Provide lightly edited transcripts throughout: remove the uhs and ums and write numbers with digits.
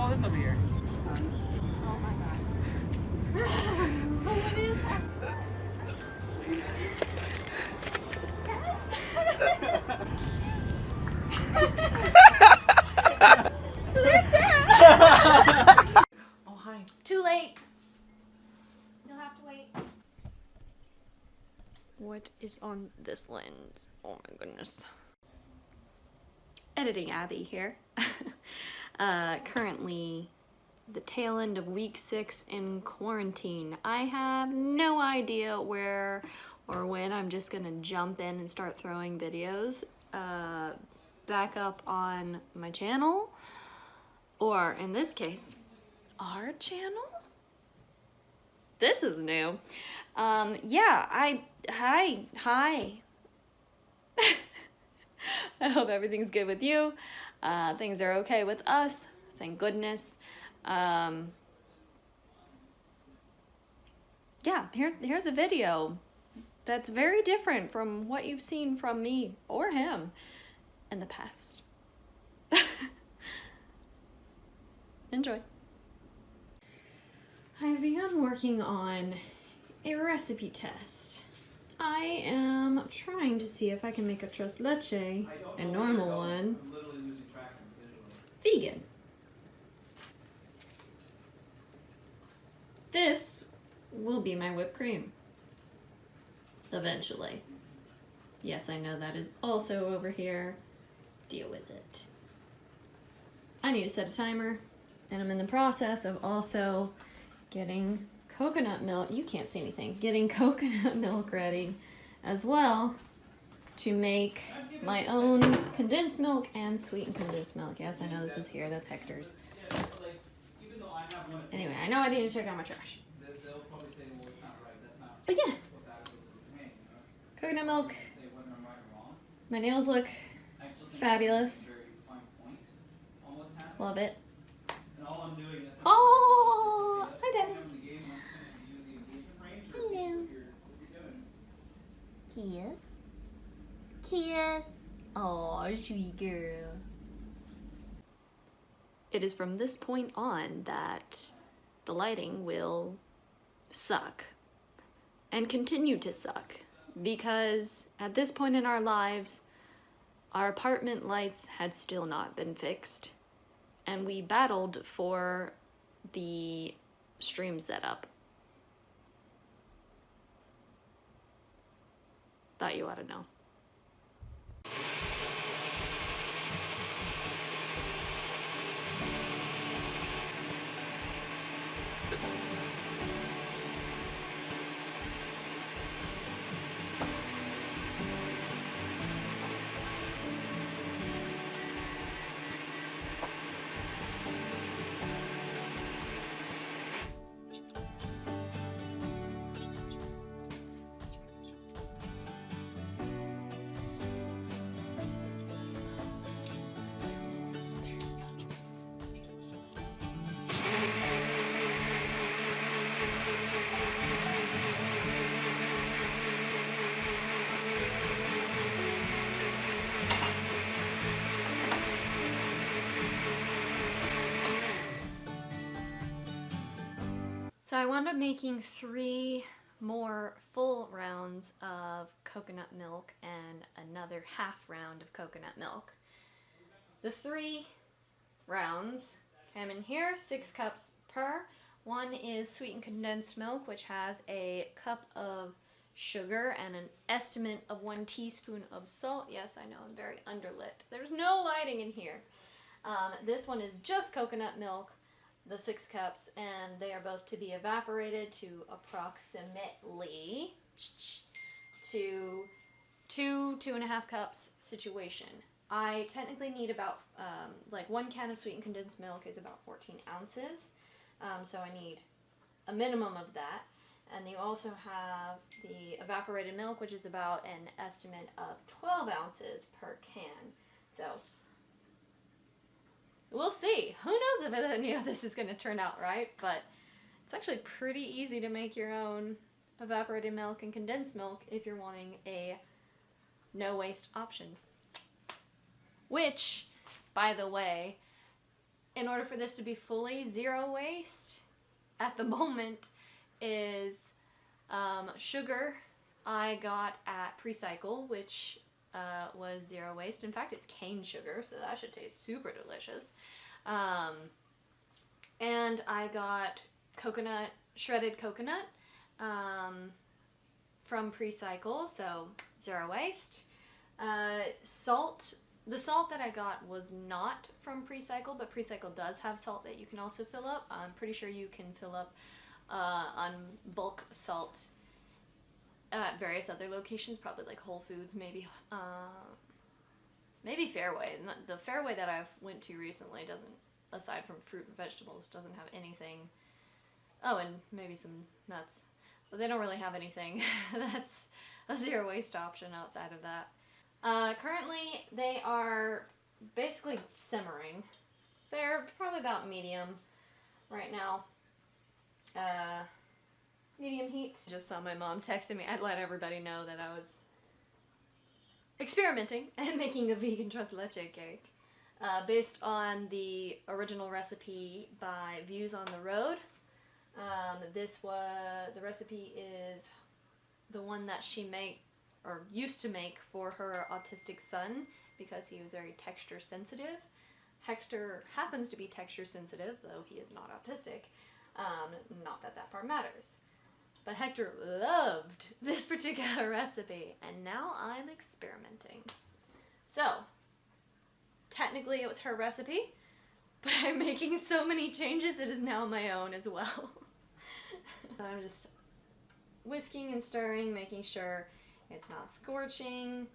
all this over here? Oh my god. What is that? Yes. So there's Sarah. Oh, hi. Too late. You'll have to wait. What is on this lens? Oh my goodness. Editing Abby here. Currently the tail end of week 6 in quarantine. I have no idea where or when I'm just gonna jump in and start throwing videos back up on my channel, or in this case, our channel? This is new. Yeah, hi. I hope everything's good with you. Things are okay with us, thank goodness. Yeah, here's a video that's very different from what you've seen from me or him in the past. Enjoy. I've begun working on a recipe test. I am trying to see if I can make a tres leche, a normal one, vegan. This will be my whipped cream. Eventually. Yes, I know that is also over here. Deal with it. I need to set a timer, and I'm in the process of also getting coconut milk. You can't see anything. Getting coconut milk ready as well to make my own condensed milk and sweetened condensed milk. Yes, I know this is here. That's Hector's. Anyway, I know I need to check out my trash. But yeah, coconut milk. My nails look fabulous. Love it. Oh, hi Daddy. Hello. Kiss. Kiss. Oh, sweet girl. It is from this point on that the lighting will suck and continue to suck, because at this point in our lives, our apartment lights had still not been fixed, and we battled for the stream setup. Thought you ought to know. So I wound up making 3 more full rounds of coconut milk and another half round of coconut milk. The 3 rounds come in here, 6 cups per. One is sweetened condensed milk, which has a cup of sugar and an estimate of 1 teaspoon of salt. Yes, I know, I'm very underlit. There's no lighting in here. This one is just coconut milk, the 6 cups, and they are both to be evaporated to approximately 2.5 cups situation. I technically need about, like 1 can of sweetened condensed milk is about 14 ounces, so I need a minimum of that. And you also have the evaporated milk, which is about an estimate of 12 ounces per can. So we'll see. Who knows if any of this is going to turn out right, but it's actually pretty easy to make your own evaporated milk and condensed milk if you're wanting a no waste option. Which, by the way, in order for this to be fully zero waste at the moment is sugar I got at Precycle, which was zero waste. In fact, it's cane sugar, so that should taste super delicious. And I got shredded coconut from Precycle, so zero waste. Salt. The salt that I got was not from Precycle, but Precycle does have salt that you can also fill up. I'm pretty sure you can fill up on bulk salt at various other locations, probably like Whole Foods, maybe Fairway. The Fairway that I've went to recently doesn't, aside from fruit and vegetables, doesn't have anything. Oh, and maybe some nuts. But they don't really have anything that's a zero waste option outside of that. Currently, they are basically simmering. They're probably about medium right now. Medium heat. Just saw my mom texting me. I'd let everybody know that I was experimenting and making a vegan tres leche cake based on the original recipe by Views on the Road. The recipe is the one that she used to make for her autistic son because he was very texture sensitive. Hector happens to be texture sensitive, though he is not autistic. Not that that part matters. But Hector loved this particular recipe, and now I'm experimenting. So, technically it was her recipe, but I'm making so many changes it is now my own as well. So I'm just whisking and stirring, making sure it's not scorching.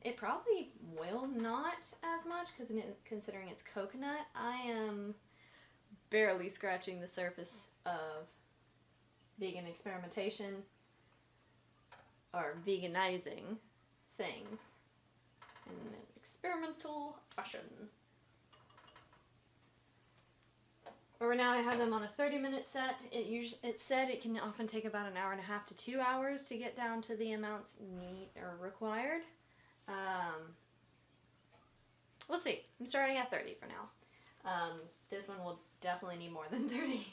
It probably will not as much because considering it's coconut, I am barely scratching the surface of vegan experimentation or veganizing things in an experimental fashion. But right now I have them on a 30-minute set. It said it can often take about an hour and a half to 2 hours to get down to the amounts required. We'll see. I'm starting at 30 for now. This one will definitely need more than 30.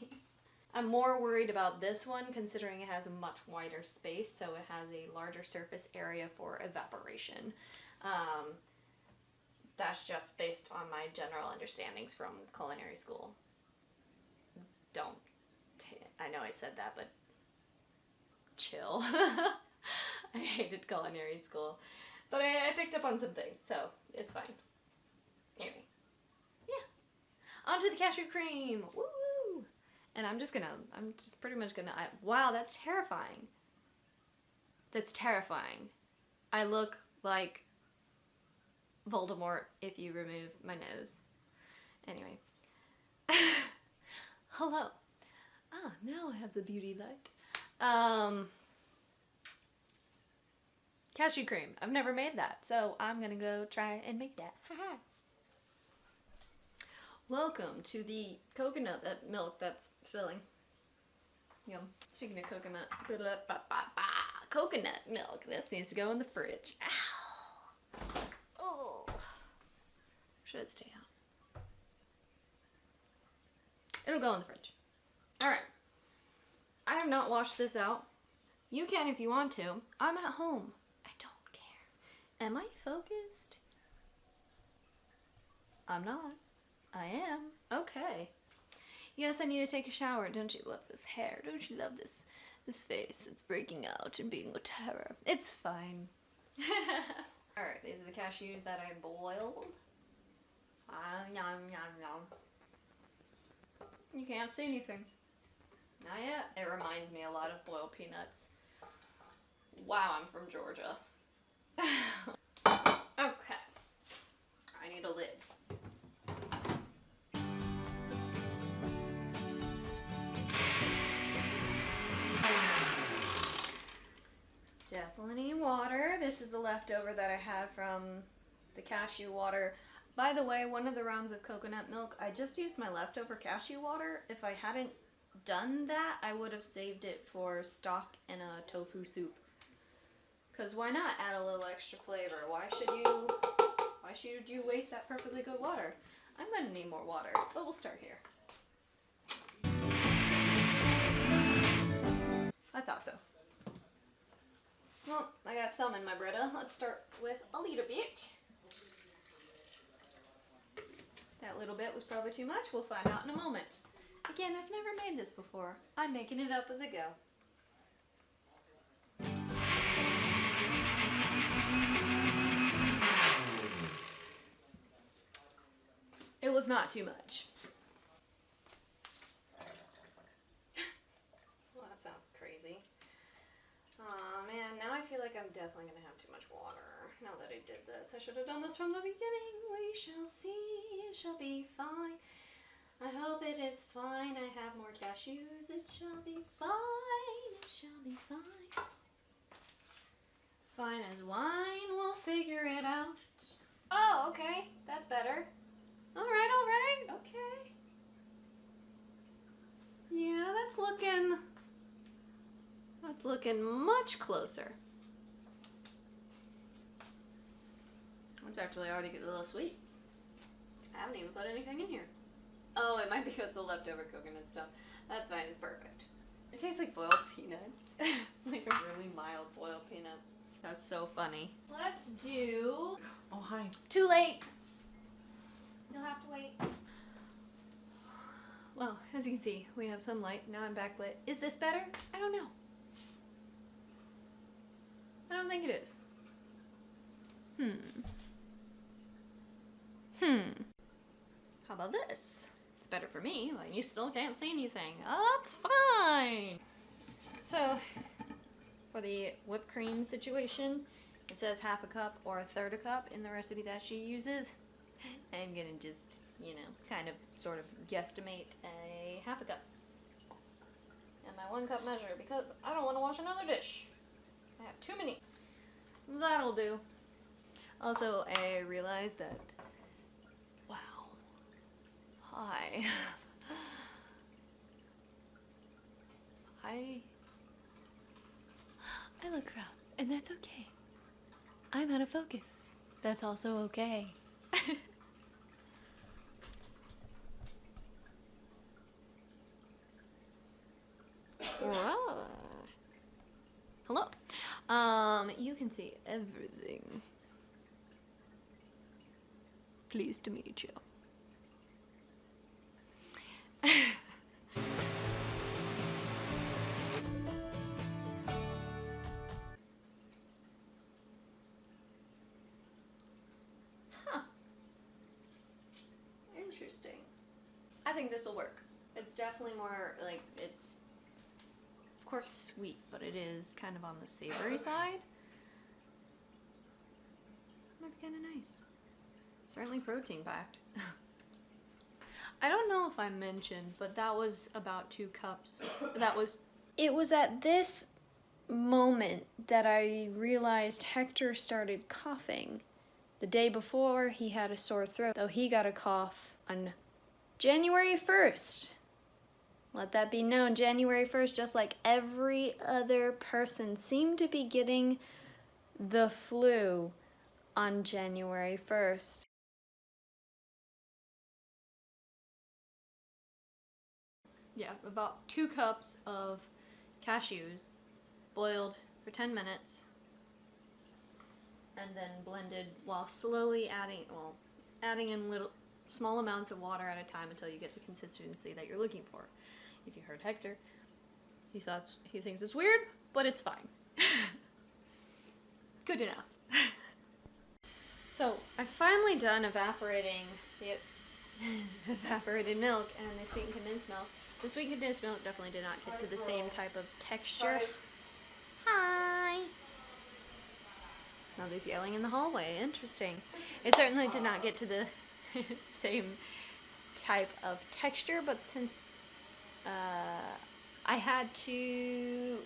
I'm more worried about this one considering it has a much wider space, so it has a larger surface area for evaporation. That's just based on my general understandings from culinary school. I know I said that, but chill. I hated culinary school, but I picked up on some things, so it's fine. Anyway, yeah. On to the cashew cream. Woo! And I'm just pretty much gonna, wow, that's terrifying. That's terrifying. I look like Voldemort if you remove my nose. Anyway. Hello. Ah, now I have the beauty light. Cashew cream. I've never made that, so I'm gonna go try and make that. Haha. Welcome to the coconut milk that's spilling. Yum. Speaking of coconut, coconut milk. This needs to go in the fridge. Ow. Oh. Should it stay out? It'll go in the fridge. Alright. I have not washed this out. You can if you want to. I'm at home. I don't care. Am I focused? I'm not. I am. Okay. Yes, I need to take a shower. Don't you love this hair? Don't you love this face that's breaking out and being a terror? It's fine. Alright, these are the cashews that I boiled. Yum, yum, yum. You can't see anything. Not yet. It reminds me a lot of boiled peanuts. Wow, I'm from Georgia. Okay. I need a lid. Definitely need water. This is the leftover that I had from the cashew water. By the way, one of the rounds of coconut milk, I just used my leftover cashew water. If I hadn't done that, I would have saved it for stock in a tofu soup. Because why not add a little extra flavor? Why should you waste that perfectly good water? I'm gonna need more water, but we'll start here. I thought so. Well, I got some in my Brita. Let's start with a little bit. That little bit was probably too much. We'll find out in a moment. Again, I've never made this before. I'm making it up as I go. It was not too much. Well, that sounds crazy. Aw, man, now I feel like I'm definitely gonna have too much water. Now that I did this, I should have done this from the beginning. We shall see, it shall be fine. I hope it is fine. I have more cashews. It shall be fine. It shall be fine. Fine as wine. We'll figure it out. Oh, okay. That's better. All right. Okay. Yeah, that's looking much closer. It's actually already getting a little sweet. I haven't even put anything in here. Oh, it might be because the leftover coconut stuff. That's fine, it's perfect. It tastes like boiled peanuts. Like a really mild boiled peanut. That's so funny. Let's do... Oh, hi. Too late. You'll have to wait. Well, as you can see, we have sunlight. Now I'm backlit. Is this better? I don't know. I don't think it is. How about this? It's better for me, but you still can't see anything. Oh, that's fine. So, for the whipped cream situation, it says half a cup or a third a cup in the recipe that she uses. I'm gonna just, you know, kind of sort of guesstimate a half a cup. And my 1 cup measure because I don't want to wash another dish. I have too many. That'll do. Also, I realized that, wow, hi. I look rough, and that's okay. I'm out of focus. That's also okay. Hello. You can see everything. Pleased to meet you. Huh. Interesting. I think this will work. It's definitely more like, it's of course sweet, but it is kind of on the savory side. Might be kind of nice. Certainly protein packed. I don't know if I mentioned, but that was about 2 cups. It was at this moment that I realized Hector started coughing. The day before, he had a sore throat, though he got a cough on January 1st. Let that be known, January 1st, just like every other person seemed to be getting the flu on January 1st. Yeah, about 2 cups of cashews boiled for 10 minutes and then blended while slowly adding in little small amounts of water at a time until you get the consistency that you're looking for. If you heard Hector, he thinks it's weird, but it's fine. Good enough. So I've finally done evaporating the evaporated milk and the sweetened condensed milk. The sweetened condensed milk definitely did not get to the same type of texture. Hi! Now there's yelling in the hallway. Interesting. It certainly did not get to the same type of texture, but since the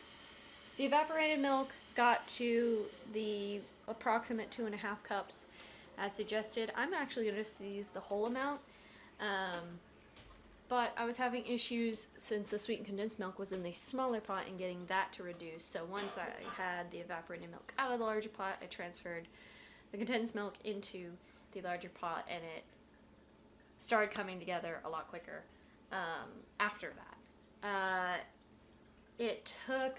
evaporated milk got to the approximate 2.5 cups as suggested. I'm actually going to use the whole amount, but I was having issues since the sweetened condensed milk was in the smaller pot and getting that to reduce. So once I had the evaporated milk out of the larger pot, I transferred the condensed milk into the larger pot, and it started coming together a lot quicker after that. It took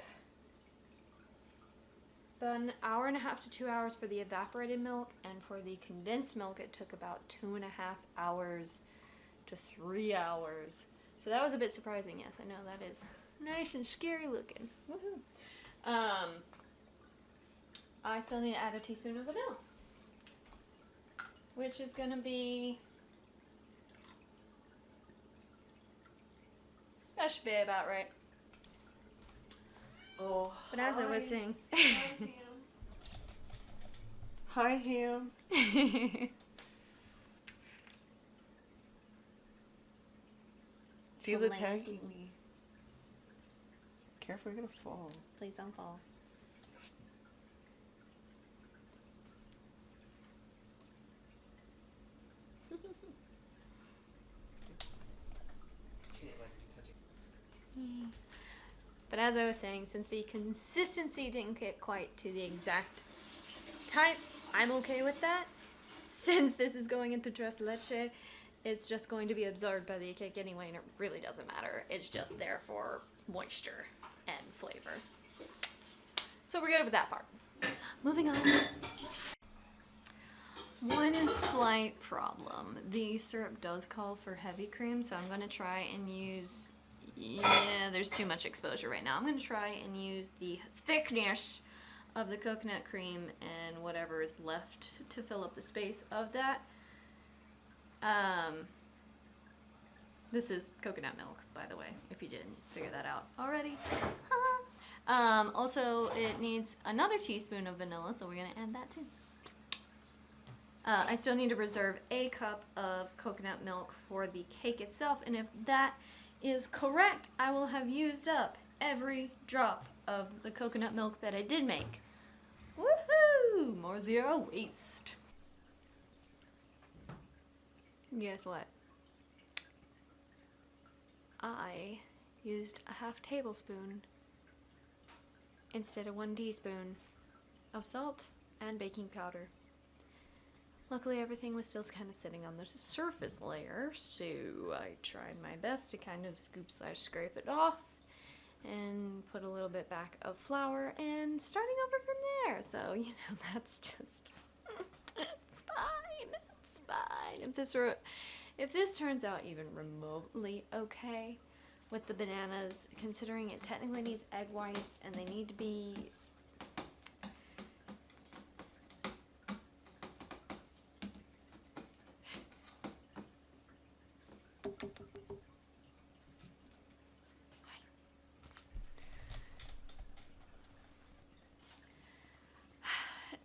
about an hour and a half to 2 hours for the evaporated milk, and for the condensed milk it took about 2.5 hours to 3 hours. So that was a bit surprising. Yes, I know, that is nice and scary looking. Woohoo! I still need to add a teaspoon of vanilla, which is gonna be, that should be about right. Oh, But as I was saying, hi, Ham. She's Blanky. attacking me. Careful, you're gonna fall. Please don't fall. But as I was saying, since the consistency didn't get quite to the exact type, I'm okay with that. Since this is going into tres leche, it's just going to be absorbed by the cake anyway, and it really doesn't matter. It's just there for moisture and flavor. So we're good with that part. Moving on. One slight problem. The syrup does call for heavy cream, so I'm going to try and use... Yeah, there's too much exposure right now. I'm going to try and use the thickness of the coconut cream and whatever is left to fill up the space of that. This is coconut milk, by the way, if you didn't figure that out already. Also, it needs another teaspoon of vanilla, so we're going to add that too. I still need to reserve a cup of coconut milk for the cake itself, and if that is correct, I will have used up every drop of the coconut milk that I did make. Woohoo! More zero waste. Guess what? I used a half tablespoon instead of 1 teaspoon of salt and baking powder. Luckily, everything was still kind of sitting on the surface layer, so I tried my best to kind of scoop/scrape it off and put a little bit back of flour and starting over from there. So, you know, that's just, it's fine, it's fine. If this turns out even remotely okay with the bananas, considering it technically needs egg whites and they need to be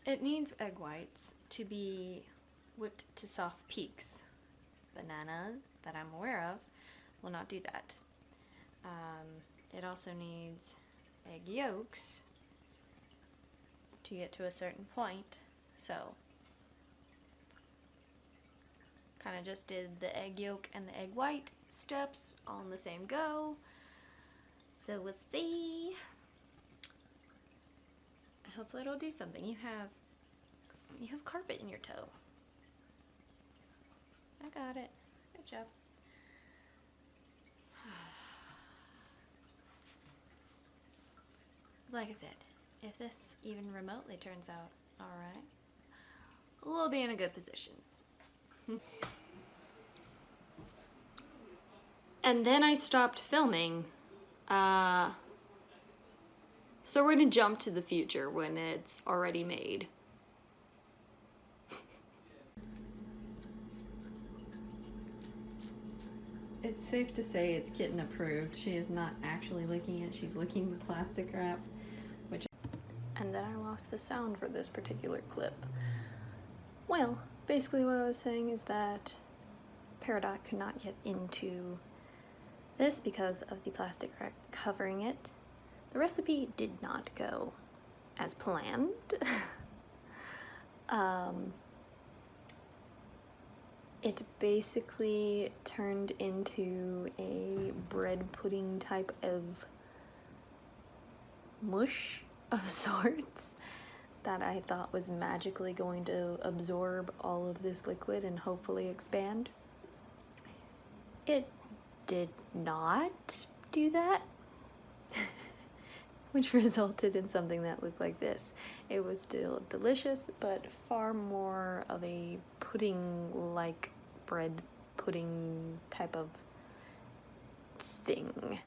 it needs egg whites to be whipped to soft peaks. Bananas, that I'm aware of, will not do that. It also needs egg yolks to get to a certain point, so kind of just did the egg yolk and the egg white steps all in the same go. So let's see. Hopefully it'll do something. You have carpet in your toe. I got it. Good job. Like I said, if this even remotely turns out alright, we'll be in a good position. And then I stopped filming. So we're gonna jump to the future when it's already made. It's safe to say it's kitten approved. She is not actually licking it, she's licking the plastic wrap. And then I lost the sound for this particular clip. Well, basically what I was saying is that Peridot could not get into this because of the plastic wrap covering it. The recipe did not go as planned. It basically turned into a bread pudding type of mush of sorts that I thought was magically going to absorb all of this liquid and hopefully expand. It did not do that, which resulted in something that looked like this. It was still delicious, but far more of a pudding-like bread pudding type of thing.